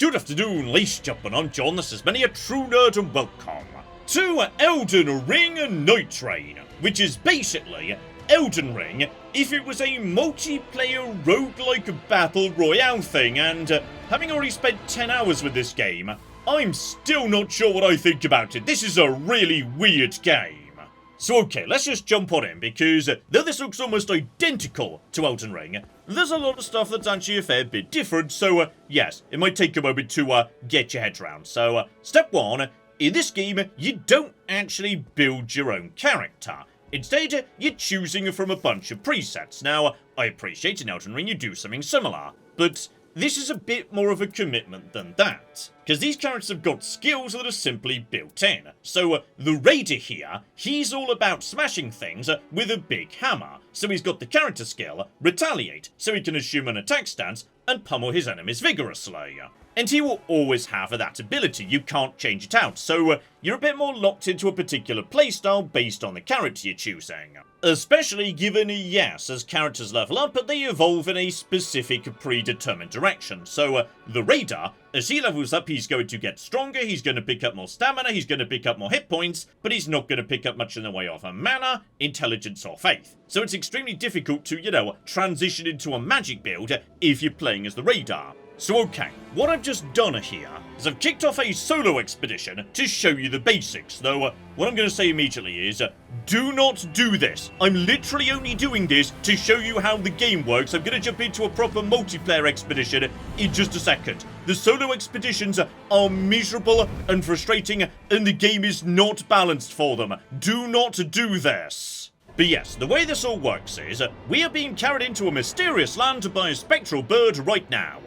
Good afternoon, ladies and gentlemen, I'm John, this is many a true nerd, and welcome to Elden Ring Nightreign, which is basically Elden Ring if it was a multiplayer roguelike battle royale thing, and having already spent 10 hours with this game, I'm still not sure what I think about it. This is a really weird game. So okay, let's just jump on in, because though this looks almost identical to Elden Ring, there's a lot of stuff that's actually a fair bit different, so yes, it might take a moment to get your head around. So step one, in this game, you don't actually build your own character. Instead, you're choosing from a bunch of presets. Now, I appreciate in Elden Ring you do something similar, but this is a bit more of a commitment than that, because these characters have got skills that are simply built in. So the raider here, he's all about smashing things with a big hammer. So he's got the character skill, retaliate, so he can assume an attack stance and pummel his enemies vigorously. And he will always have that ability, you can't change it out, so you're a bit more locked into a particular playstyle based on the character you're choosing. Especially given, yes, as characters level up, they evolve in a specific predetermined direction. So the raider, as he levels up, he's going to get stronger, he's going to pick up more stamina, he's going to pick up more hit points, but he's not going to pick up much in the way of mana, intelligence, or faith. So it's extremely difficult to, transition into a magic build if you're playing as the raider. So okay, what I've just done here is I've kicked off a solo expedition to show you the basics, though what I'm going to say immediately is, do not do this. I'm literally only doing this to show you how the game works. I'm going to jump into a proper multiplayer expedition in just a second. The solo expeditions are miserable and frustrating, and the game is not balanced for them. Do not do this. But yes, the way this all works is, we are being carried into a mysterious land by a spectral bird right now.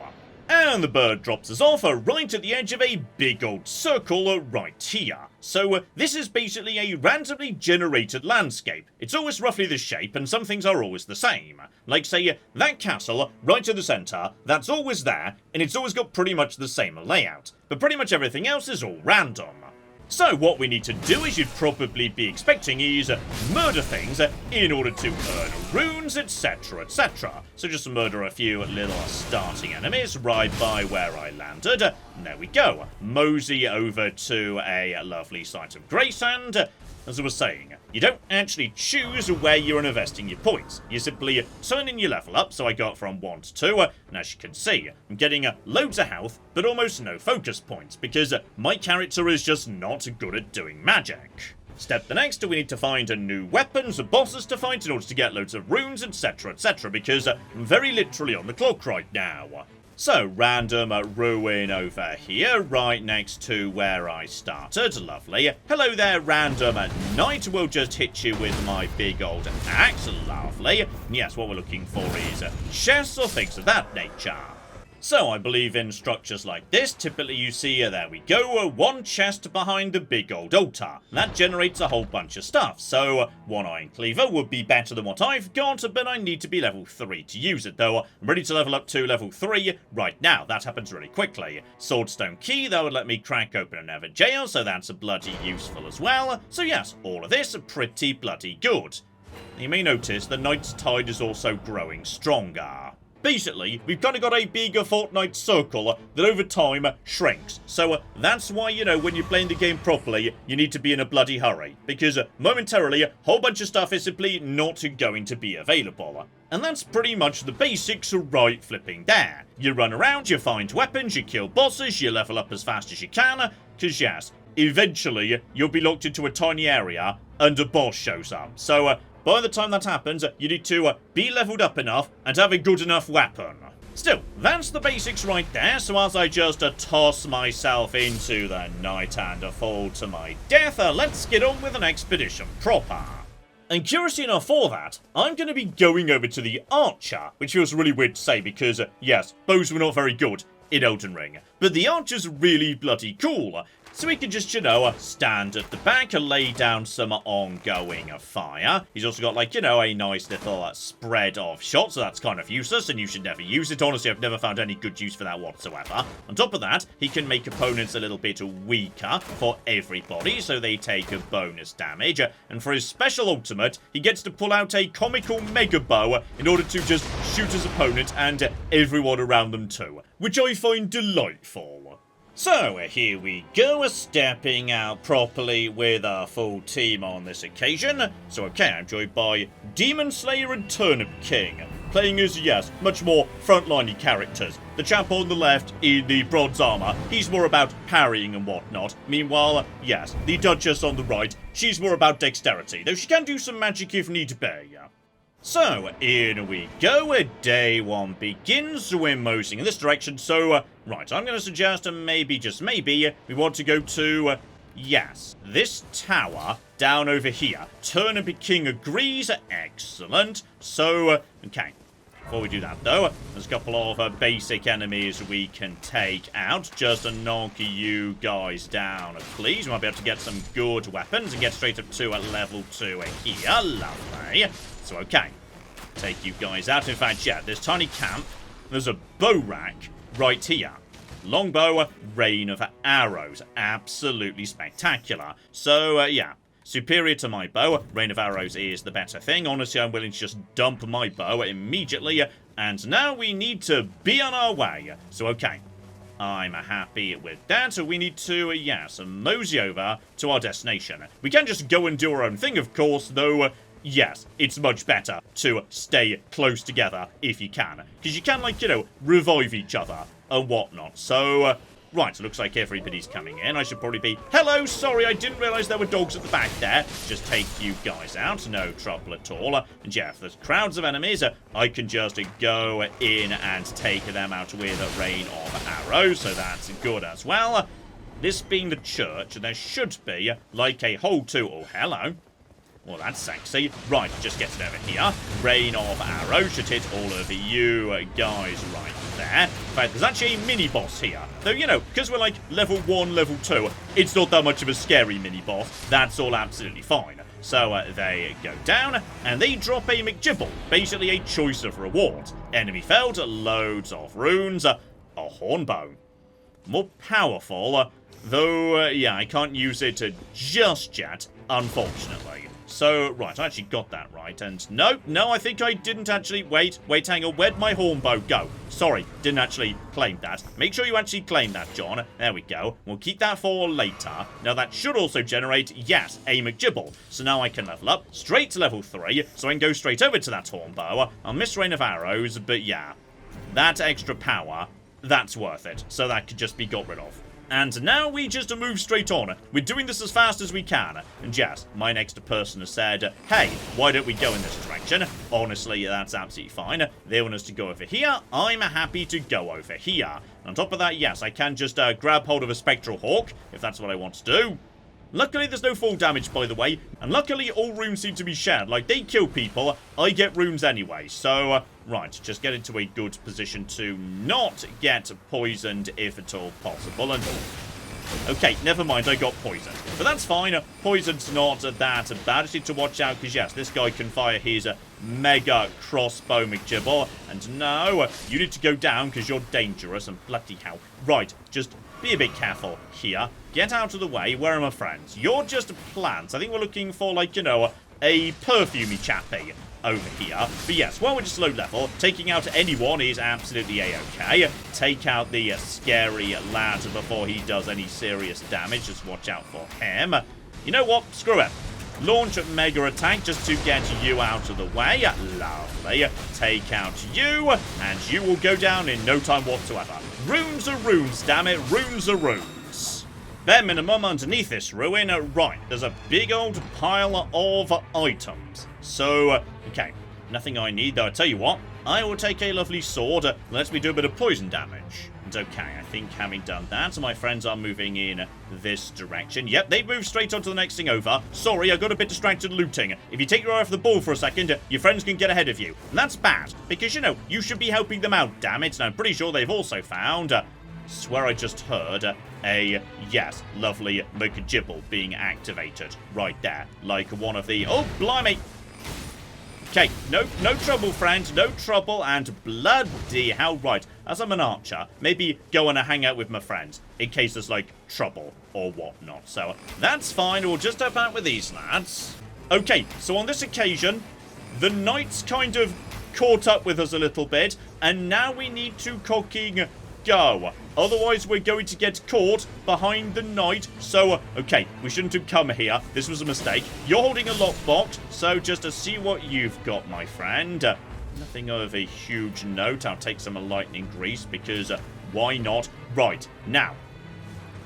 And the bird drops us off right at the edge of a big old circle right here. So this is basically a randomly generated landscape. It's always roughly the shape, and some things are always the same. Like, say, that castle right in the centre, that's always there, and it's always got pretty much the same layout. But pretty much everything else is all random. So what we need to do, as you'd probably be expecting, is murder things in order to earn runes, etc, etc. So just murder a few little starting enemies right by where I landed. There we go. Mosey over to a lovely site of grace, and as I was saying, you don't actually choose where you're investing your points. You simply turn in your level up, so I got from 1 to 2, and as you can see, I'm getting loads of health, but almost no focus points, because my character is just not good at doing magic. Step the next, we need to find new weapons, bosses to fight in order to get loads of runes, etc, etc, because I'm very literally on the clock right now. So, random ruin over here, right next to where I started. Lovely. Hello there, random knight. We'll just hit you with my big old axe. Lovely. Yes, what we're looking for is chests or things of that nature. So, I believe in structures like this, typically you see, there we go, one chest behind the big old altar. That generates a whole bunch of stuff, so one iron cleaver would be better than what I've got, but I need to be level 3 to use it, though I'm ready to level up to level 3 right now. That happens really quickly. Swordstone key, that would let me crack open a nether jail, so that's bloody useful as well. So yes, all of this are pretty bloody good. You may notice the Knight's Tide is also growing stronger. Basically, we've kind of got a bigger Fortnite circle that over time shrinks. So that's why, when you're playing the game properly, you need to be in a bloody hurry. Because momentarily, a whole bunch of stuff is simply not going to be available. And that's pretty much the basics right flipping there. You run around, you find weapons, you kill bosses, you level up as fast as you can. Because yes, eventually, you'll be locked into a tiny area and a boss shows up. So by the time that happens, you need to be leveled up enough and have a good enough weapon. Still, that's the basics right there, so as I just toss myself into the night and fall to my death, let's get on with an expedition proper. And curiously enough for that, I'm going to be going over to the archer, which feels really weird to say because, yes, bows were not very good in Elden Ring. But the archer's really bloody cool, So he can just, you know, stand at the back and lay down some ongoing fire. He's also got, like, you know, a nice little spread of shots, so that's kind of useless, and you should never use it. Honestly, I've never found any good use for that whatsoever. On top of that, he can make opponents a little bit weaker for everybody, so they take a bonus damage. And for his special ultimate, he gets to pull out a comical mega bow in order to just shoot his opponent and everyone around them too, which I find delightful. So, here we go, stepping out properly with a full team on this occasion. So, okay, I'm joined by Demon Slayer and Turnip King, playing as, yes, much more frontliney characters. The chap on the left in the bronze armor, he's more about parrying and whatnot. Meanwhile, yes, the Duchess on the right, she's more about dexterity, though she can do some magic if need be. So, in we go. Day one begins. We're moseying in this direction. So, right, I'm going to suggest, maybe, just maybe, we want to go to, yes, this tower down over here. Turnip King agrees. Excellent. So, okay. Before we do that, though, there's a couple of basic enemies we can take out. Just to knock you guys down, please. We might be able to get some good weapons and get straight up to level 2 here. Lovely. So, okay. Take you guys out. In fact, yeah, this tiny camp. There's a bow rack right here. Longbow, rain of arrows. Absolutely spectacular. So, yeah. Superior to my bow, rain of arrows is the better thing. Honestly, I'm willing to just dump my bow immediately. And now we need to be on our way. So, okay. I'm happy with that. So we need to, yes, mosey over to our destination. We can just go and do our own thing, of course, though. Yes, it's much better to stay close together if you can. Because you can, like, you know, revive each other and whatnot. So, right, looks like everybody's coming in. I should probably be... Hello, sorry, I didn't realise there were dogs at the back there. Just take you guys out, no trouble at all. And yeah, if there's crowds of enemies, I can just go in and take them out with a rain of arrows. So that's good as well. This being the church, there should be, like, a hole to... Oh, hello. Well, that's sexy. Right, just get it over here. Rain of arrows should hit all of you guys right there. In fact, there's actually a mini-boss here. Though, you know, because we're like level 1, level 2, it's not that much of a scary mini-boss. That's all absolutely fine. So, they go down, and they drop a McGibble. Basically, a choice of rewards. Enemy felled, loads of runes, a hornbone. More powerful, though, yeah, I can't use it just yet, unfortunately. So, right, I actually got that right, and no, I think I didn't actually, wait, hang on, where'd my hornbow go? Sorry, didn't actually claim that. Make sure you actually claim that, John. There we go. We'll keep that for later. Now, that should also generate, yes, a McGibble. So now I can level up straight to level 3, so I can go straight over to that hornbow. I'll miss rain of arrows, but yeah, that extra power, that's worth it. So that could just be got rid of. And now we just move straight on. We're doing this as fast as we can. And yes, my next person has said, hey, why don't we go in this direction? Honestly, that's absolutely fine. They want us to go over here. I'm happy to go over here. And on top of that, yes, I can just grab hold of a Spectral Hawk, if that's what I want to do. Luckily, there's no fall damage, by the way. And luckily, all runes seem to be shared. Like, they kill people, I get runes anyway. So, right, just get into a good position to not get poisoned if at all possible. And, okay, never mind, I got poisoned. But that's fine. Poison's not that bad. I just need to watch out, because, yes, this guy can fire his mega crossbow McGibble. And no, you need to go down, because you're dangerous. And bloody hell. Right, just... be a bit careful here. Get out of the way. Where are my friends? You're just plants. I think we're looking for, like, you know, a perfumey chappy over here. But yes, while we're just low level, taking out anyone is absolutely a-okay. Take out the scary lad before he does any serious damage. Just watch out for him. You know what? Screw it. Launch a mega attack just to get you out of the way. Lovely. Take out you, and you will go down in no time whatsoever. Runes are runes, damn it. Runes are runes. Bare minimum underneath this ruin. Right, there's a big old pile of items. So, okay. Nothing I need, though. I tell you what. I will take a lovely sword. Let me do a bit of poison damage. It's okay, I think having done that, my friends are moving in this direction. Yep, they've moved straight on to the next thing over. Sorry, I got a bit distracted looting. If you take your eye off the ball for a second, your friends can get ahead of you. And that's bad, because, you know, you should be helping them out, damn it. And I'm pretty sure they've also found swear I just heard a, yes, lovely McGibble being activated right there. Like one of the... Oh, blimey! Okay, no trouble, friend. No trouble, and bloody hell, right. As I'm an archer, maybe go and hang out with my friends in case there's, like, trouble or whatnot. So, that's fine. We'll just help out with these lads. Okay, so on this occasion, the knights kind of caught up with us a little bit, and now we need to cocking go. Otherwise, we're going to get caught behind the knight. So, okay, we shouldn't have come here. This was a mistake. You're holding a lockbox, so just to see what you've got, my friend. Nothing of a huge note. I'll take some lightning grease because why not? Right, now,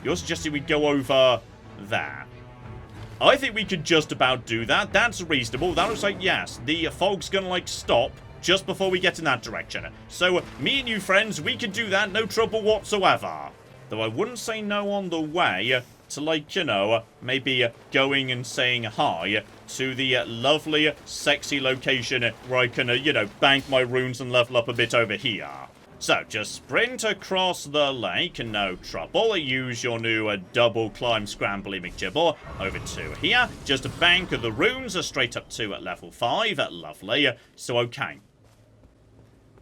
you're suggesting we go over there. I think we could just about do that. That's reasonable. That looks like, yes, the fog's gonna, like, stop just before we get in that direction. So, me and you friends, we can do that, no trouble whatsoever. Though I wouldn't say no on the way to, like, you know, maybe going and saying hi to the lovely, sexy location where I can, you know, bank my runes and level up a bit over here. So, just sprint across the lake, no trouble. Use your new double climb scrambly McGibble over to here. Just a bank of the runes straight up to level 5. Lovely. So, okay.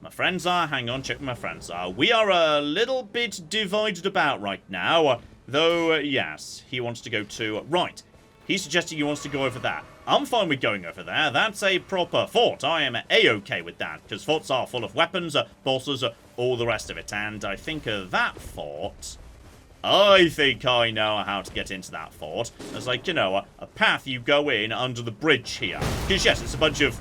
My friends are, hang on, check where my friends are. We are a little bit divided about right now. Though, yes, he wants to go to... Right. He's suggesting he wants to go over there. I'm fine with going over there. That's a proper fort. I am A-okay with that. Because forts are full of weapons, bosses, all the rest of it. And I think that fort... I think I know how to get into that fort. There's like, you know, a path you go in under the bridge here. Because, yes, it's a bunch of...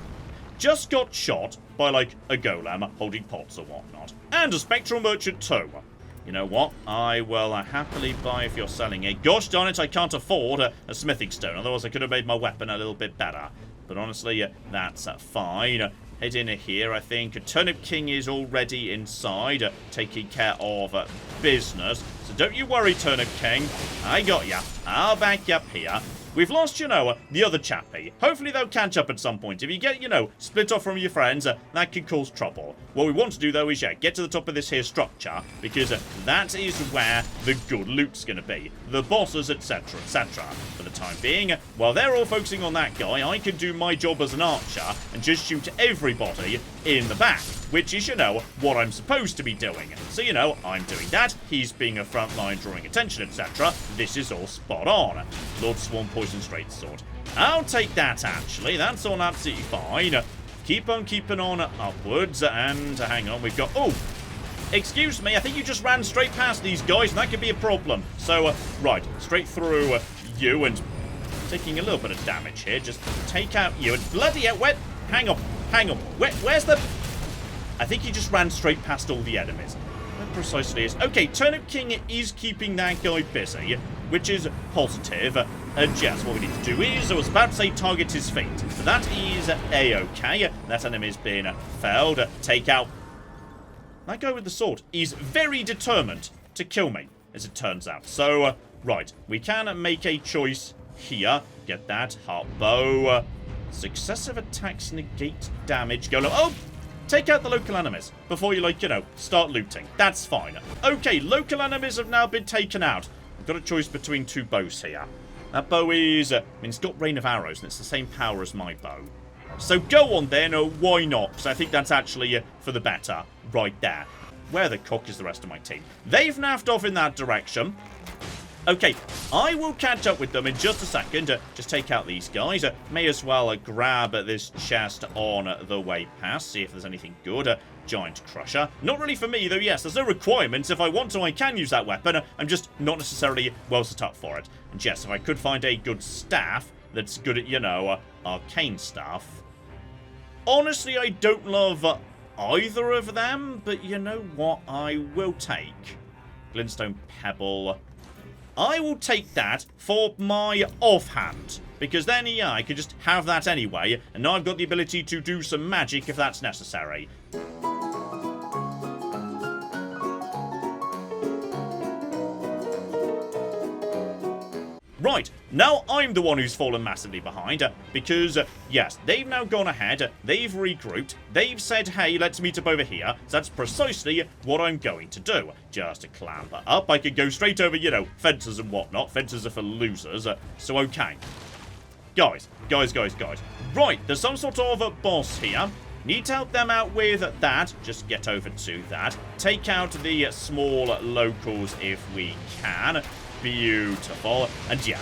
Just got shot by, like, a golem holding pots or whatnot. And a spectral merchant too. You know what? I will happily buy if you're selling it. Gosh darn it, I can't afford a smithing stone. Otherwise, I could have made my weapon a little bit better. But honestly, that's fine. Head in here, I think. Turnip King is already inside, taking care of business. So don't you worry, Turnip King. I got ya. I'll back you up here. We've lost, you know, the other chappie. Hopefully they'll catch up at some point. If you get, you know, split off from your friends, that could cause trouble. What we want to do, though, is, yeah, get to the top of this here structure, because that is where the good loot's going to be. The bosses, etc., etc. For the time being, while they're all focusing on that guy, I can do my job as an archer and just shoot everybody in the back, which is, you know, what I'm supposed to be doing. So, you know, I'm doing that. He's being a front line, drawing attention, etc. This is all spot on. Lord Swan Poison Straight Sword. I'll take that, actually. That's all absolutely fine. Keep on keeping on upwards. And hang on, we've got... Oh! Excuse me, I think you just ran straight past these guys, and that could be a problem. So, right, straight through you, and taking a little bit of damage here. Just take out you, and bloody hell, where... Hang on. Where's the... I think he just ran straight past all the enemies. Where precisely is... Okay, Turnip King is keeping that guy busy, which is positive. Yes, what we need to do is, I was about to say target his feet, but that is A-okay. That enemy's been felled. Take out that guy with the sword. He's very determined to kill me, as it turns out. So, right, we can make a choice here. Get that. Heart bow. Successive attacks negate damage. Go low. Oh! Take out the local enemies before you, like, you know, start looting. That's fine. Okay, local enemies have now been taken out. I've got a choice between two bows here. That bow is... I mean, it's got Rain of Arrows, and it's the same power as my bow. So go on then, why not? Because I think that's actually for the better, right there. Where the cock is the rest of my team? They've naffed off in that direction. Okay, I will catch up with them in just a second. Just take out these guys. May as well grab this chest on the way past. See if there's anything good. Giant Crusher. Not really for me, though, yes. There's no requirements. If I want to, I can use that weapon. I'm just not necessarily well set up for it. And yes, if I could find a good staff that's good at, you know, arcane stuff. Honestly, I don't love either of them. But you know what? I will take Glintstone Pebble. I will take that for my offhand, because then, yeah, I could just have that anyway, and now I've got the ability to do some magic if that's necessary. Right, now I'm the one who's fallen massively behind, because, yes, they've now gone ahead, they've regrouped, they've said, hey, let's meet up over here, so that's precisely what I'm going to do. Just to clamber up, I could go straight over, you know, fences and whatnot. Fences are for losers, so okay. Guys. Right, there's some sort of a boss here. Need to help them out with that. Just get over to that. Take out the small locals if we can. Beautiful. And yeah,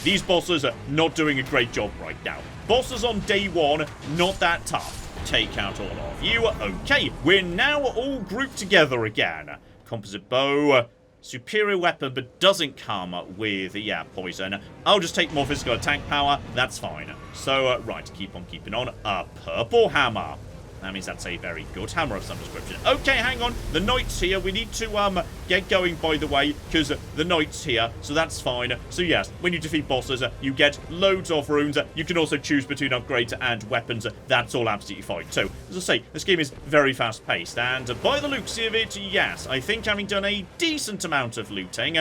these bosses are not doing a great job right now. Bosses on day one, not that tough. Take out all of you. Okay, we're now all grouped together again. Composite bow, superior weapon, but doesn't come with, yeah, poison. I'll just take more physical attack power. That's fine. So, right, keep on keeping on. A purple hammer. That means that's a very good hammer of some description. Okay, hang on. The knight's here. We need to get going, by the way, because the knight's here, so that's fine. So yes, when you defeat bosses, you get loads of runes. You can also choose between upgrades and weapons. That's all absolutely fine too. As I say, this game is very fast-paced, and by the looks of it, yes, I think having done a decent amount of looting,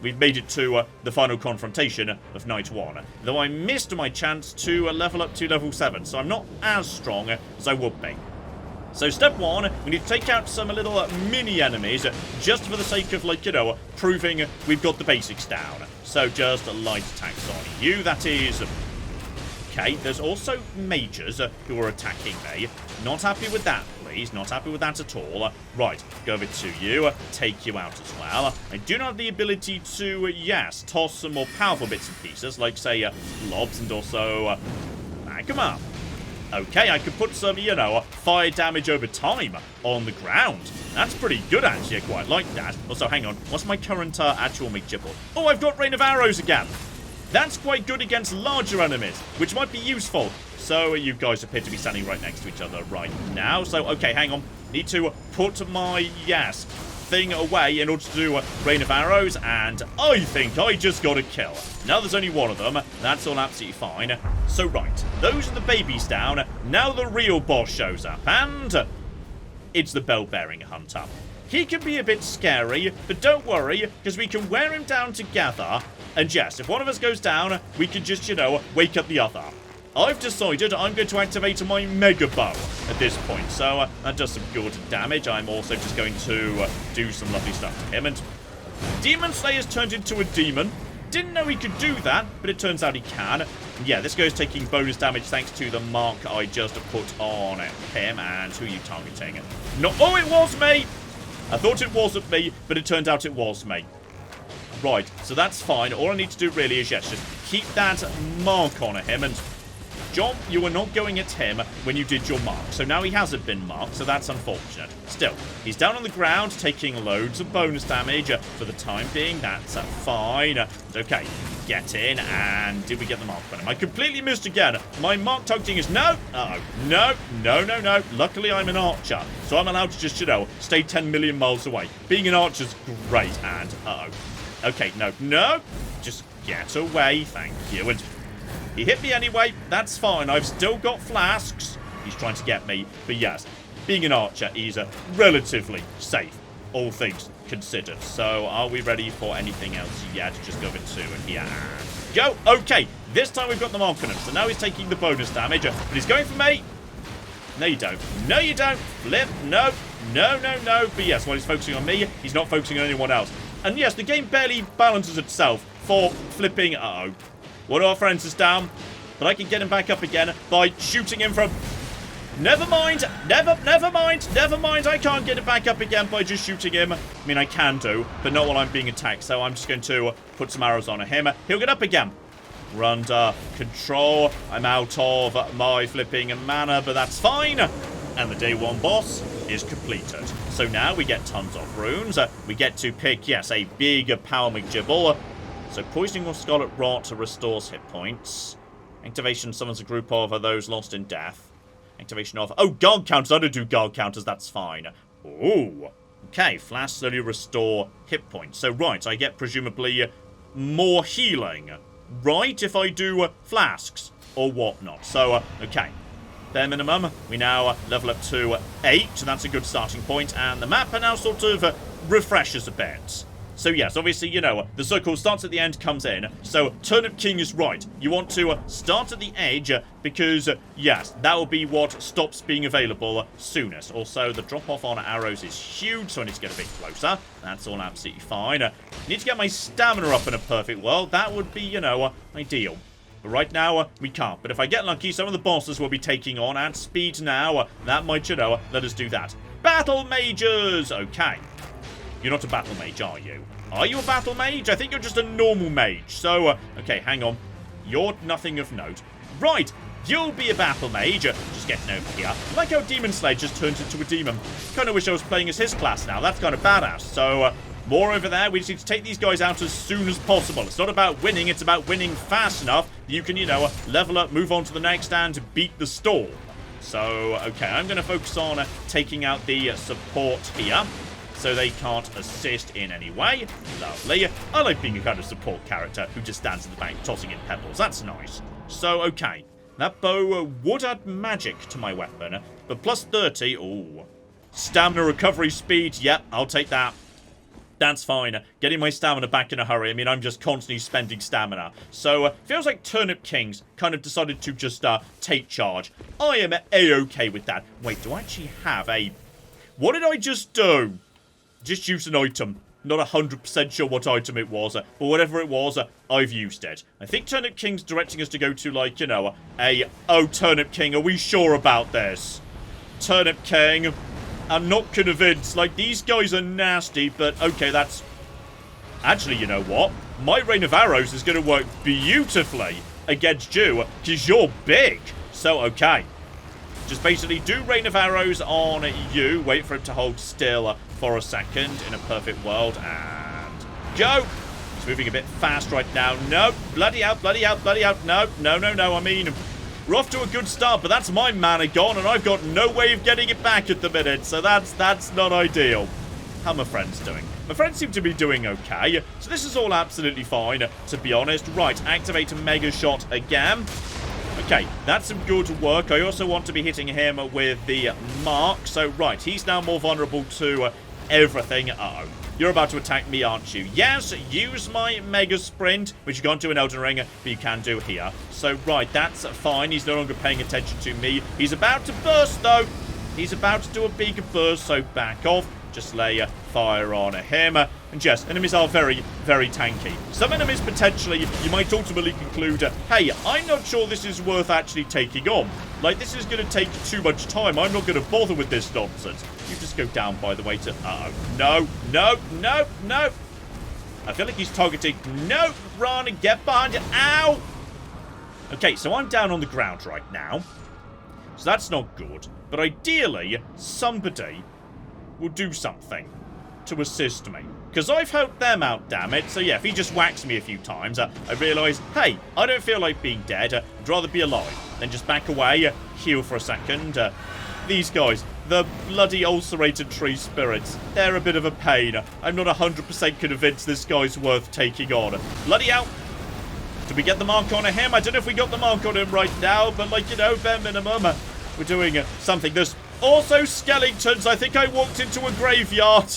we've made it to the final confrontation of Night 1. Though I missed my chance to level up to level 7, so I'm not as strong as I would be. So step 1, we need to take out some little mini-enemies, just for the sake of, like, you know, proving we've got the basics down. So just light attacks on you, that is. Okay, there's also mages who are attacking me. Not happy with that, please. Not happy with that at all. Right, go over to you. Take you out as well. I do not have the ability to, yes, toss some more powerful bits and pieces, like, say, lobs and also magma. Okay, I could put some, you know, fire damage over time on the ground. That's pretty good, actually. I quite like that. Also, hang on. What's my current actual McGibble? Oh, I've got Rain of Arrows again. That's quite good against larger enemies, which might be useful. So, you guys appear to be standing right next to each other right now. So, okay, hang on. Need to put my, yes, thing away in order to do Rain of Arrows, and I think I just got a kill. Now there's only one of them. That's all absolutely fine. So, right. Those are the babies down. Now the real boss shows up, and it's the bell-bearing hunter. He can be a bit scary, but don't worry, because we can wear him down together. And yes, if one of us goes down, we can just, you know, wake up the other. I've decided I'm going to activate my Mega Bow at this point, so that does some good damage. I'm also just going to do some lovely stuff to him. And Demon Slayer's turned into a demon. Didn't know he could do that, but it turns out he can. Yeah, this guy's taking bonus damage thanks to the mark I just put on him. And who are you targeting? No, oh, it was me! I thought it wasn't me, but it turned out it was me. Right, so that's fine. All I need to do really is, yes, just keep that mark on him. And John, you were not going at him when you did your mark, so now he hasn't been marked, so that's unfortunate. Still, he's down on the ground, taking loads of bonus damage for the time being. That's fine. Okay, get in, and did we get the mark on him? I completely missed again. My mark targeting is no. Uh-oh. No. Luckily, I'm an archer, so I'm allowed to just, you know, stay 10 million miles away. Being an archer's great, and uh-oh. Okay, no. Just get away, thank you. And he hit me anyway. That's fine. I've still got flasks. He's trying to get me. But yes, being an archer is relatively safe, all things considered. So are we ready for anything else yet? Just go over to here. Go. Okay, this time we've got the mark on him. So now he's taking the bonus damage. But he's going for me. No, you don't. No, you don't. Flip. No. But yes, while he's focusing on me, he's not focusing on anyone else. And yes, the game barely balances itself for flipping. Uh-oh. One of our friends is down, but I can get him back up again by shooting him from... Never mind. I can't get it back up again by just shooting him. I mean, I can do, but not while I'm being attacked. So I'm just going to put some arrows on him. He'll get up again. We're under control. I'm out of my flipping mana, but that's fine. And the day 1 boss is completed. So now we get tons of runes. We get to pick, yes, a big power McGibble. So poisoning or scarlet rot restores hit points. Activation summons a group of those lost in death. Activation of... Oh, guard counters. I don't do guard counters. That's fine. Ooh. Okay, flash slowly restore hit points. So, right, I get presumably more healing. Right, if I do flasks or whatnot. So, okay. Bare minimum. We now level up to 8. So that's a good starting point. And the map now sort of refreshes a bit. So yes, obviously, you know, the circle starts at the end, comes in. So Turnip King is right. You want to start at the edge because, yes, that will be what stops being available soonest. Also, the drop-off on arrows is huge, so I need to get a bit closer. That's all absolutely fine. Need to get my stamina up in a perfect world. That would be, you know, ideal. But right now, we can't. But if I get lucky, some of the bosses will be taking on at speed now. That might, you know, let us do that. Battle mages! Okay. You're not a battle mage, are you? Are you a battle mage? I think you're just a normal mage. So, okay, hang on. You're nothing of note. Right, you'll be a battle mage. Just getting over here. I like how Demon Slayer just turns into a demon. Kind of wish I was playing as his class now. That's kind of badass. So, more over there. We just need to take these guys out as soon as possible. It's not about winning. It's about winning fast enough that you can, you know, level up, move on to the next, and beat the storm. So, okay, I'm going to focus on taking out the support here, so they can't assist in any way. Lovely. I like being a kind of support character who just stands in the back tossing in pebbles. That's nice. So, okay. That bow would add magic to my weapon, but plus 30. Ooh. Stamina recovery speed. Yep, I'll take that. That's fine. Getting my stamina back in a hurry. I mean, I'm just constantly spending stamina. So, feels like Turnip Kings kind of decided to just take charge. I am A-okay with that. Wait, do I actually have a... What did I just do? Just use an item. Not 100% sure what item it was, but whatever it was, I've used it. I think Turnip King's directing us to go to, like, you know, oh, Turnip King, are we sure about this? Turnip King, I'm not convinced. Like, these guys are nasty, but okay, that's... Actually, you know what? My Rain of Arrows is going to work beautifully against you, because you're big. So, okay. Just basically do Rain of Arrows on you. Wait for it to hold still for a second in a perfect world. And go. It's moving a bit fast right now. No. Bloody out, bloody out, bloody out. No, no, no, no. I mean, we're off to a good start, but that's my mana gone, and I've got no way of getting it back at the minute. So that's not ideal. How are my friends doing? My friends seem to be doing okay. So this is all absolutely fine, to be honest. Right, activate a Mega Shot again. Okay, that's some good work. I also want to be hitting him with the mark. So, right, he's now more vulnerable to everything. Uh-oh. You're about to attack me, aren't you? Yes, use my Mega Sprint, which you can't do in Elden Ring, but you can do here. So, right, that's fine. He's no longer paying attention to me. He's about to burst, though. He's about to do a big burst, so back off. Just lay fire on him. And yes, enemies are very, very tanky. Some enemies potentially, you might ultimately conclude, hey, I'm not sure this is worth actually taking on. Like, this is going to take too much time. I'm not going to bother with this nonsense. You just go down, by the way, to... Uh-oh. No, no, no, no. I feel like he's targeting... No, run and get behind it. Ow! Okay, so I'm down on the ground right now. So that's not good. But ideally, somebody will do something to assist me. Because I've helped them out, damn it. So yeah, if he just whacks me a few times, I realise, hey, I don't feel like being dead. I'd rather be alive. Then just back away, heal for a second. These guys, the bloody ulcerated tree spirits, they're a bit of a pain. I'm not 100% convinced this guy's worth taking on. Bloody hell. Did we get the mark on him? I don't know if we got the mark on him right now, but like, you know, bare minimum, we're doing something. There's also skeletons. I think I walked into a graveyard.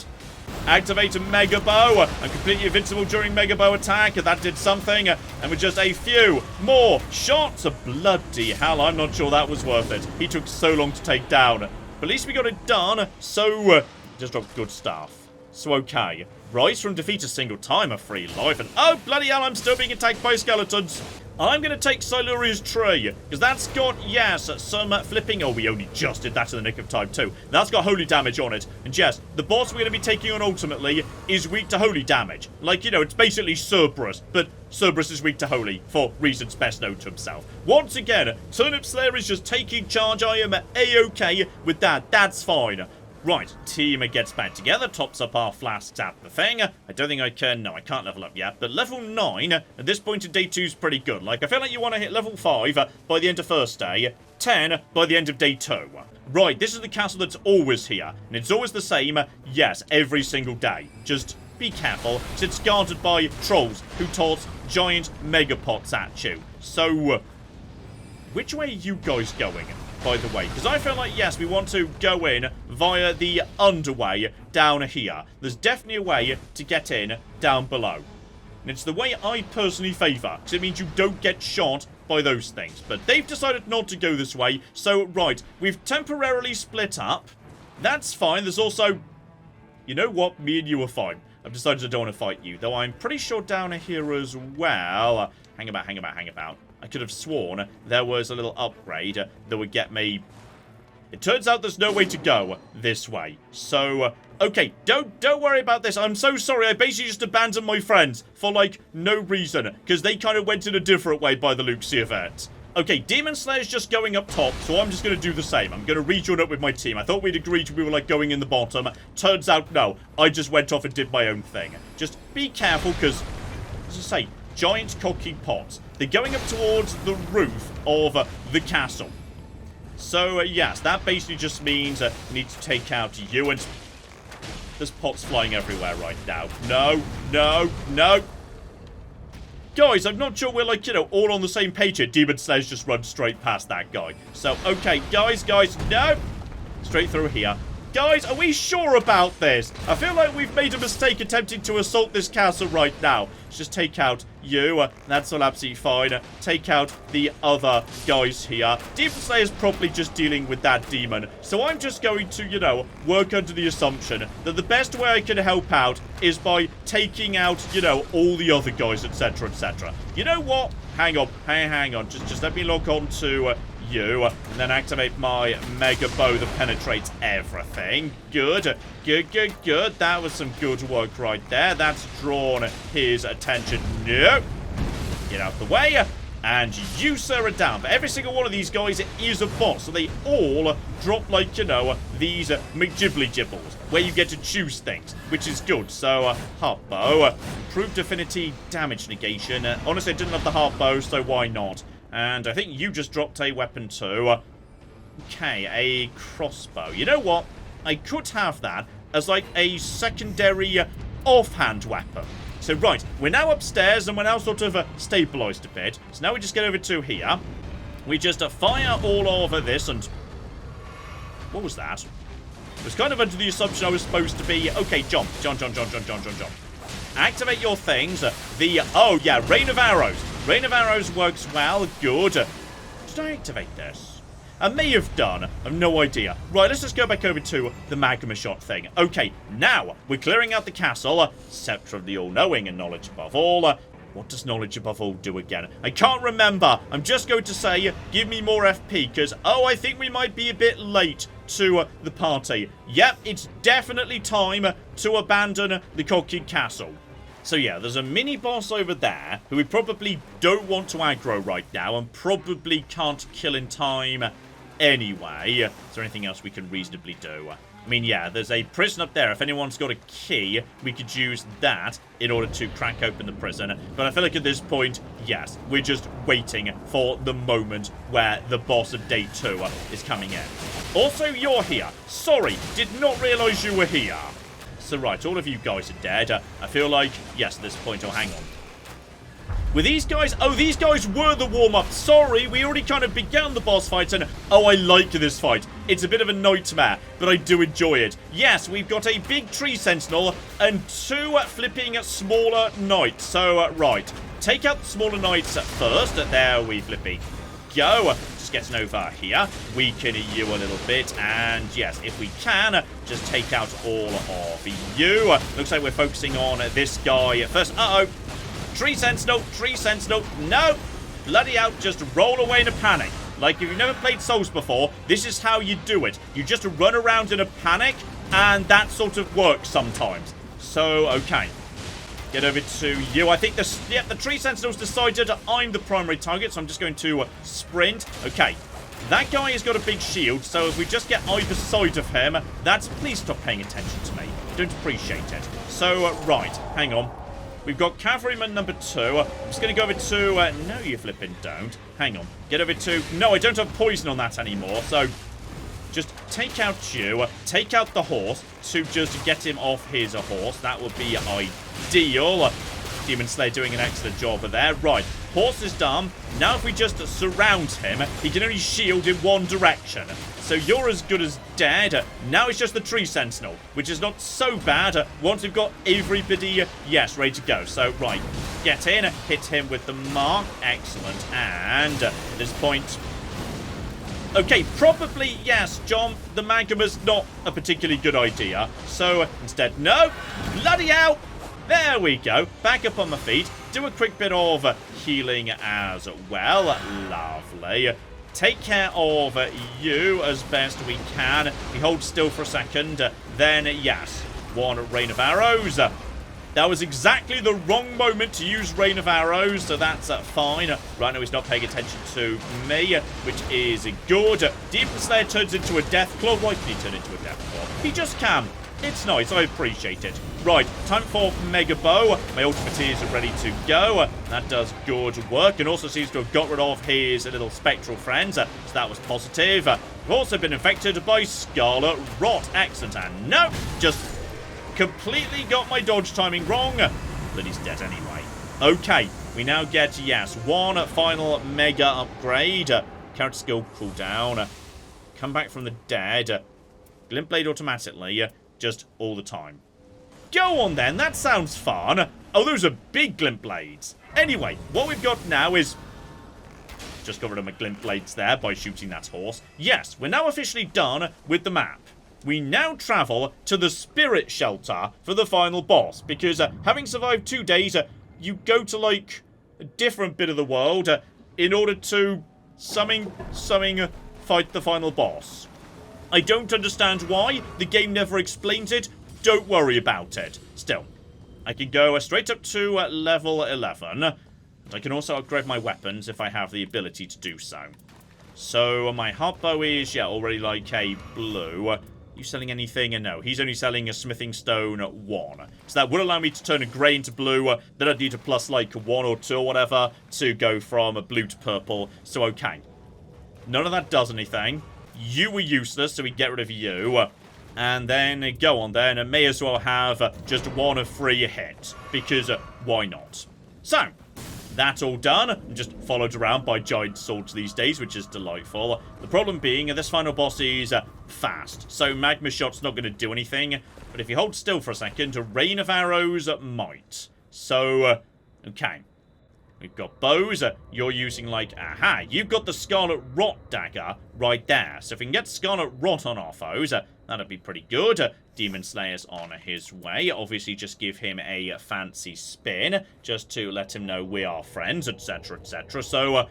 Activate a Mega Bow. I'm completely invincible during Mega Bow attack. That did something. And with just a few more shots. Bloody hell, I'm not sure that was worth it. He took so long to take down. But at least we got it done. So, just got good stuff. So, okay. Rise from defeat a single time, a free life. And oh, bloody hell, I'm still being attacked by skeletons. I'm going to take Siluria's Tree, because that's got, yes, some flipping... Oh, we only just did that in the nick of time, too. That's got holy damage on it. And yes, the boss we're going to be taking on ultimately is weak to holy damage. Like, you know, it's basically Cerberus, but Cerberus is weak to holy, for reasons best known to himself. Once again, Turnip Slayer is just taking charge. I am A-okay with that. That's fine. Right, team gets back together, tops up our flasks at the thing. I don't think I can... No, I can't level up yet. But level 9, at this point in day 2 is pretty good. Like, I feel like you want to hit level 5 by the end of first day, 10 by the end of day 2. Right, this is the castle that's always here. And it's always the same, yes, every single day. Just be careful, because it's guarded by trolls who toss giant megapots at you. So, which way are you guys going? By the way, because I feel like, yes, we want to go in, via the underway down here. There's definitely a way to get in down below. And it's the way I personally favour, because it means you don't get shot by those things. But they've decided not to go this way, so, right, we've temporarily split up. That's fine. There's also... You know what? Me and you are fine. I've decided I don't want to fight you, though I'm pretty sure down here as well. Hang about. I could have sworn there was a little upgrade that would get me... It turns out there's no way to go this way. So, okay, don't worry about this. I'm so sorry. I basically just abandoned my friends for, like, no reason. Because they kind of went in a different way by the Luxia event. Okay, Demon Slayer's just going up top, so I'm just going to do the same. I'm going to rejoin up with my team. I thought we'd agreed we were, like, going in the bottom. Turns out, no. I just went off and did my own thing. Just be careful, because, as I say, giant cocky pots. They're going up towards the roof of the castle. So, yes, that basically just means we need to take out you, and there's pots flying everywhere right now. No. Guys, I'm not sure we're, like, you know, all on the same page here. Demon Slayer's just run straight past that guy. So, okay, guys, no. Straight through here. Guys, are we sure about this? I feel like we've made a mistake attempting to assault this castle right now. Let's just take out you. That's all absolutely fine. Take out the other guys here. Demon Slayer's probably just dealing with that demon. So I'm just going to, you know, work under the assumption that the best way I can help out is by taking out, you know, all the other guys, etc., etc. You know what? Hang on. Just let me log on to... you, and then activate my mega bow that penetrates everything. Good. That was some good work right there. That's drawn his attention. No. Get out the way. And you, sir, are down. But every single one of these guys is a boss, so they all drop, like, you know, these McGibbly Gibbles, where you get to choose things, which is good. So, heart bow, improved affinity, damage negation. Honestly, I didn't have the heart bow, so why not? And I think you just dropped a weapon too. Okay, a crossbow. You know what? I could have that as, like, a secondary offhand weapon. So, right, we're now upstairs and we're now sort of stabilized a bit. So now we just get over to here. We just fire all over this and... What was that? It was kind of under the assumption I was supposed to be... Okay, jump. Activate your things. Oh, yeah, Rain of Arrows. Rain of Arrows works well. Good. Did I activate this? I may have done. I've no idea. Right, let's just go back over to the magma shot thing. Okay, now we're clearing out the castle. Scepter of the all-knowing and knowledge above all. What does knowledge above all do again? I can't remember. I'm just going to say, give me more FP, because, oh, I think we might be a bit late to the party. Yep, it's definitely time to abandon the cocky castle. So yeah, there's a mini-boss over there who we probably don't want to aggro right now and probably can't kill in time anyway. Is there anything else we can reasonably do? I mean, yeah, there's a prison up there. If anyone's got a key, we could use that in order to crack open the prison. But I feel like at this point, yes, we're just waiting for the moment where the boss of day 2 is coming in. Also, you're here. Sorry, did not realise you were here. So right, all of you guys are dead. I feel like, yes, at this point, hang on. Were these guys... Oh, these guys were the warm-up. Sorry, we already kind of began the boss fight, and... Oh, I like this fight. It's a bit of a nightmare, but I do enjoy it. Yes, we've got a big tree sentinel and 2 flipping smaller knights. So, right. Take out the smaller knights first. There we flipping go. Just getting over here. Weaken you a little bit. And yes, if we can, just take out all of you. Looks like we're focusing on this guy first. Uh-oh. Tree sentinel. No. Bloody out. Just roll away in a panic. Like, if you've never played Souls before, this is how you do it. You just run around in a panic, and that sort of works sometimes. So, okay. Get over to you. I think the tree sentinel's decided I'm the primary target, so I'm just going to sprint. Okay. That guy has got a big shield, so if we just get either side of him, that's... Please stop paying attention to me. Don't appreciate it. So, right. Hang on. We've got cavalryman number 2. I'm just going to go over to... no, you flipping don't. Hang on. Get over to... No, I don't have poison on that anymore, so... Just take out you. Take out the horse to just get him off his horse. That would be ideal. Demon Slayer doing an excellent job of there. Right, horse is done. Now if we just surround him, he can only shield in one direction. So you're as good as dead. Now it's just the tree sentinel, which is not so bad once we've got everybody, yes, ready to go. So, right, get in, hit him with the mark. Excellent. And at this point... Okay, probably, yes, John, the Magma's not a particularly good idea. So, instead, no, bloody hell. There we go. Back up on my feet. Do a quick bit of healing as well. Lovely. Take care of you as best we can. We hold still for a second. Then, yes, one rain of arrows. That was exactly the wrong moment to use Rain of Arrows, so that's fine. Right now he's not paying attention to me, which is good. Demon Slayer turns into a Death Claw. Why can he turn into a Death Claw? He just can. It's nice. I appreciate it. Right, time for Mega Bow. My ultimate is ready to go. That does good work, and also seems to have got rid of his little spectral friends, so that was positive. We've also been infected by Scarlet Rot. Excellent. And no, just... completely got my dodge timing wrong, but he's dead anyway. Okay, we now get, yes, one final mega upgrade. Character skill cooldown. Come back from the dead. Glint Blade automatically, just all the time. Go on then, that sounds fun. Oh, those are big Glint Blades. Anyway, what we've got now is... just got rid of my Glint Blades there by shooting that horse. Yes, we're now officially done with the map. We now travel to the Spirit Shelter for the final boss, because having survived 2 days, you go to, like, a different bit of the world in order to summing, fight the final boss. I don't understand why. The game never explains it. Don't worry about it. Still, I can go straight up to level 11, and I can also upgrade my weapons if I have the ability to do so. So, my hot bow is, yeah, already like a blue. You selling anything? No, he's only selling a smithing stone 1. So that would allow me to turn a grey into blue. Then I'd need to plus like 1 or 2 or whatever to go from a blue to purple. So okay. None of that does anything. You were useless, so we get rid of you. And then go on then. And may as well have just 1 free hit. Because why not? So... that's all done. I'm just followed around by giant swords these days, which is delightful. The problem being, this final boss is fast, so Magma Shot's not going to do anything. But if you hold still for a second, a Rain of Arrows might. So, okay. We've got bows. You're using like, aha, you've got the Scarlet Rot dagger right there. So if we can get Scarlet Rot on our foes, that'd be pretty good. Demon Slayer's on his way. Obviously, just give him a fancy spin, just to let him know we are friends, etc., etc. So,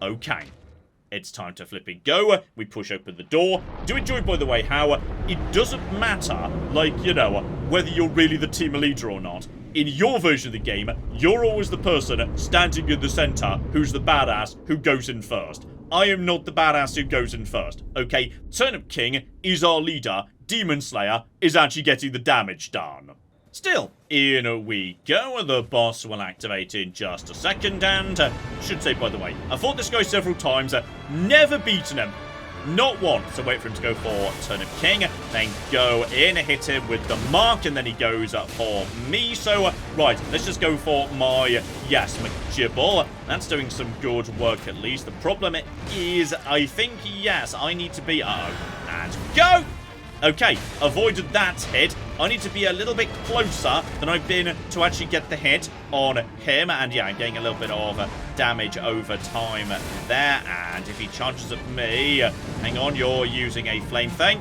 okay. It's time to flip and go. We push open the door. Do enjoy, by the way, how it doesn't matter, like, you know, whether you're really the team leader or not. In your version of the game, you're always the person standing in the center who's the badass who goes in first. I am not the badass who goes in first, okay? Turnip King is our leader. Demon Slayer is actually getting the damage done. Still, in we go. The boss will activate in just a second, and should say, by the way, I fought this guy several times, never beaten him. Not once. So wait for him to go for Turnip King, then go in, hit him with the mark, and then he goes for me. So, right, let's just go for my, yes, McGibble. That's doing some good work at least. The problem is, I think, yes, I need to be, and go! Okay, avoided that hit. I need to be a little bit closer than I've been to actually get the hit on him. And yeah, I'm getting a little bit of damage over time there. And if he charges at me, hang on, you're using a flame thing.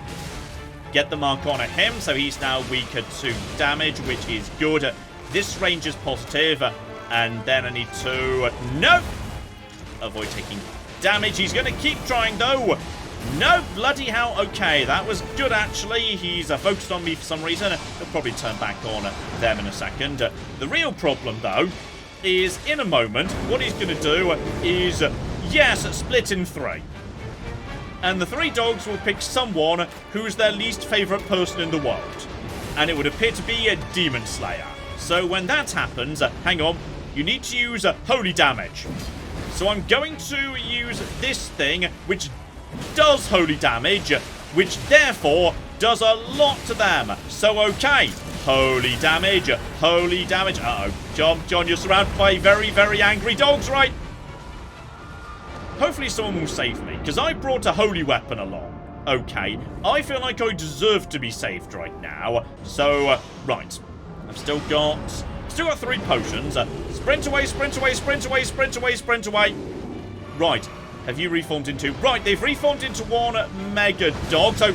Get the mark on him, so he's now weaker to damage, which is good. This range is positive. And then I need to, no! Avoid taking damage. He's going to keep trying, though. No, bloody hell, okay, that was good actually. He's focused on me for some reason. He'll probably turn back on them in a second. The real problem, though, is in a moment, what he's going to do is, yes, split in 3. And the 3 dogs will pick someone who's their least favourite person in the world. And it would appear to be a Demon Slayer. So when that happens, hang on, you need to use holy damage. So I'm going to use this thing, which does holy damage, which therefore does a lot to them. So okay, Holy damage. Holy damage. Uh-oh. John, you're surrounded by very, very angry dogs, right? Hopefully someone will save me, because I brought a holy weapon along. Okay, I feel like I deserve to be saved right now. So, right. I've still got 3 potions. Sprint away, sprint away, sprint away, sprint away, sprint away. Right. Have you reformed into... Right, they've reformed into one mega dog, so...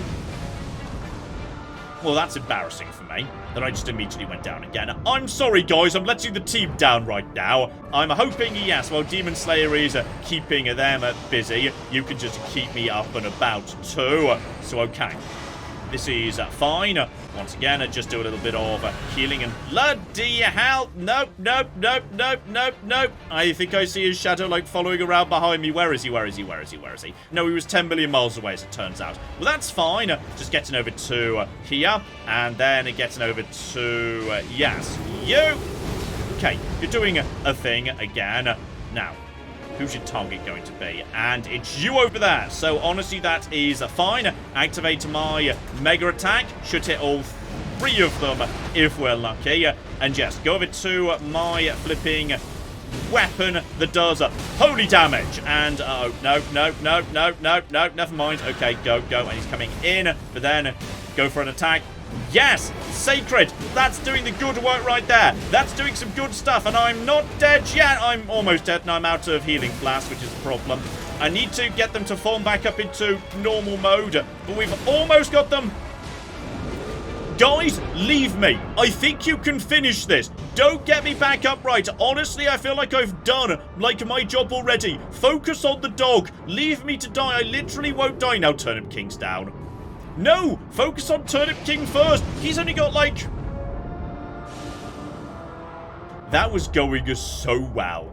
Well, that's embarrassing for me, that I just immediately went down again. I'm sorry, guys, I'm letting the team down right now. I'm hoping, yes, while Demon Slayer is keeping them busy, you can just keep me up and about too. So, okay. This is fine. Once again, just do a little bit of healing and bloody hell. Nope, nope, nope, nope, nope, nope. I think I see his shadow, like, following around behind me. Where is he? Where is he? Where is he? Where is he? No, he was 10 million miles away, as it turns out. Well, that's fine. Just getting over to here. And then getting over to... yes, you. Okay, you're doing a thing again. Now, who's your target going to be? And it's you over there. So, honestly, that is fine. Activate my mega attack. Should hit all 3 of them if we're lucky. And yes, go over to my flipping weapon that does holy damage. And, oh, no, never mind. Okay, go. And he's coming in. But then, go for an attack. Yes! Sacred! That's doing the good work right there. That's doing some good stuff, and I'm not dead yet. I'm almost dead, and I'm out of healing flask, which is the problem. I need to get them to form back up into normal mode, but we've almost got them. Guys, leave me. I think you can finish this. Don't get me back upright. Honestly, I feel like I've done, like, my job already. Focus on the dog. Leave me to die. I literally won't die. Now Turnip King's down. No! Focus on Turnip King first! He's only got, like... That was going so well.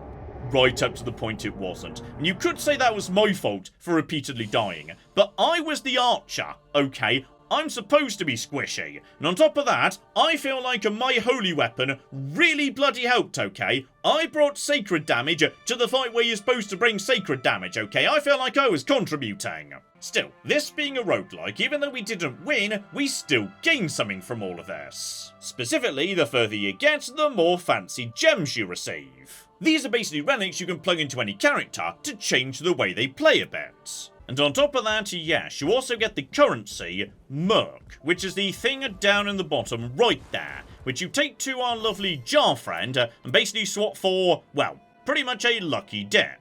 Right up to the point it wasn't. And you could say that was my fault for repeatedly dying. But I was the archer, okay? I'm supposed to be squishy. And on top of that, I feel like my holy weapon really bloody helped, okay? I brought sacred damage to the fight where you're supposed to bring sacred damage, okay? I feel like I was contributing. Still, this being a roguelike, even though we didn't win, we still gained something from all of this. Specifically, the further you get, the more fancy gems you receive. These are basically relics you can plug into any character to change the way they play a bit. And on top of that, yes, you also get the currency, Merc, which is the thing down in the bottom right there, which you take to our lovely jar friend and basically swap for, well, pretty much a lucky dip.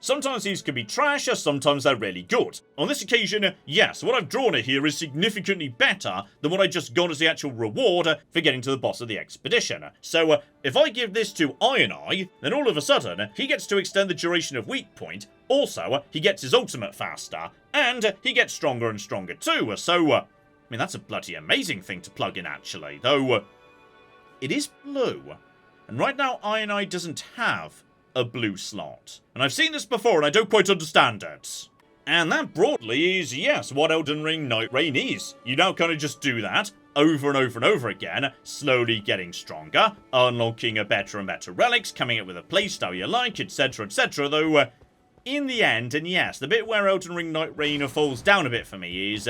Sometimes these can be trash, sometimes they're really good. On this occasion, yes, what I've drawn here is significantly better than what I just got as the actual reward for getting to the boss of the expedition. So, if I give this to Eye, then all of a sudden, he gets to extend the duration of weak point. Also, he gets his ultimate faster, and he gets stronger and stronger too. So, I mean, that's a bloody amazing thing to plug in, actually. Though, it is blue. And right now, Eye doesn't have a blue slot. And I've seen this before and I don't quite understand it. And that broadly is, yes, what Elden Ring Nightreign is. You now kind of just do that over and over and over again, slowly getting stronger, unlocking a better and better relics, coming up with a playstyle you like, etc, etc, though, in the end, and yes, the bit where Elden Ring Nightreign falls down a bit for me is,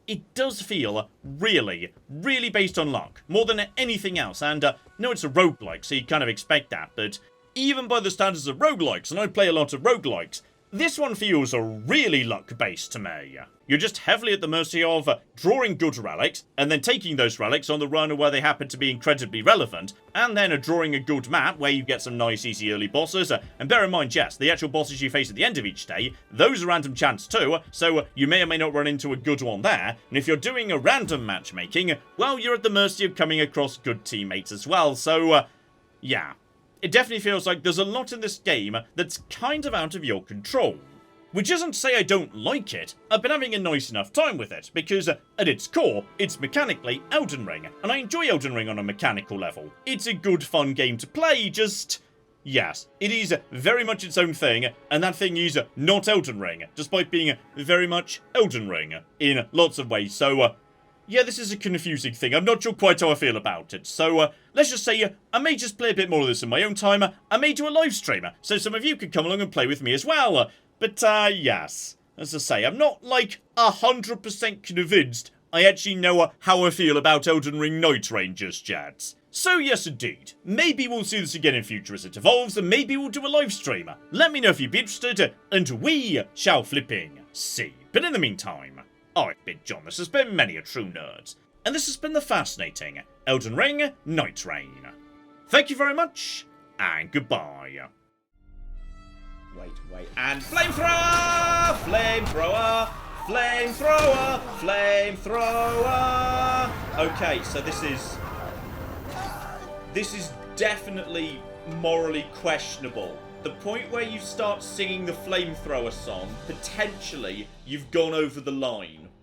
it does feel really, really based on luck, more than anything else, and, no, it's a roguelike, so you kind of expect that, but even by the standards of roguelikes, and I play a lot of roguelikes, this one feels really luck-based to me. You're just heavily at the mercy of drawing good relics, and then taking those relics on the run where they happen to be incredibly relevant, and then drawing a good map where you get some nice easy early bosses, and bear in mind, yes, the actual bosses you face at the end of each day, those are random chance too, so you may or may not run into a good one there, and if you're doing a random matchmaking, well, you're at the mercy of coming across good teammates as well, so, yeah. It definitely feels like there's a lot in this game that's kind of out of your control. Which isn't to say I don't like it, I've been having a nice enough time with it, because at its core, it's mechanically Elden Ring, and I enjoy Elden Ring on a mechanical level. It's a good fun game to play, just... yes, it is very much its own thing, and that thing is not Elden Ring, despite being very much Elden Ring in lots of ways, so... yeah, this is a confusing thing. I'm not sure quite how I feel about it. So, let's just say I may just play a bit more of this in my own time. I may do a live stream, so some of you can come along and play with me as well. But, yes. As I say, I'm not, like, 100% convinced I actually know how I feel about Elden Ring Nightreign just yet. So yes indeed, maybe we'll see this again in future as it evolves, and maybe we'll do a live stream. Let me know if you'd be interested, and we shall flipping see. But in the meantime, I've been John, this has been Many a True Nerd, and this has been the fascinating Elden Ring Nightreign. Thank you very much, and goodbye. Wait, and flamethrower! Flamethrower! Flamethrower! Flamethrower! Okay, so this is definitely morally questionable. The point where you start singing the flamethrower song, potentially you've gone over the line.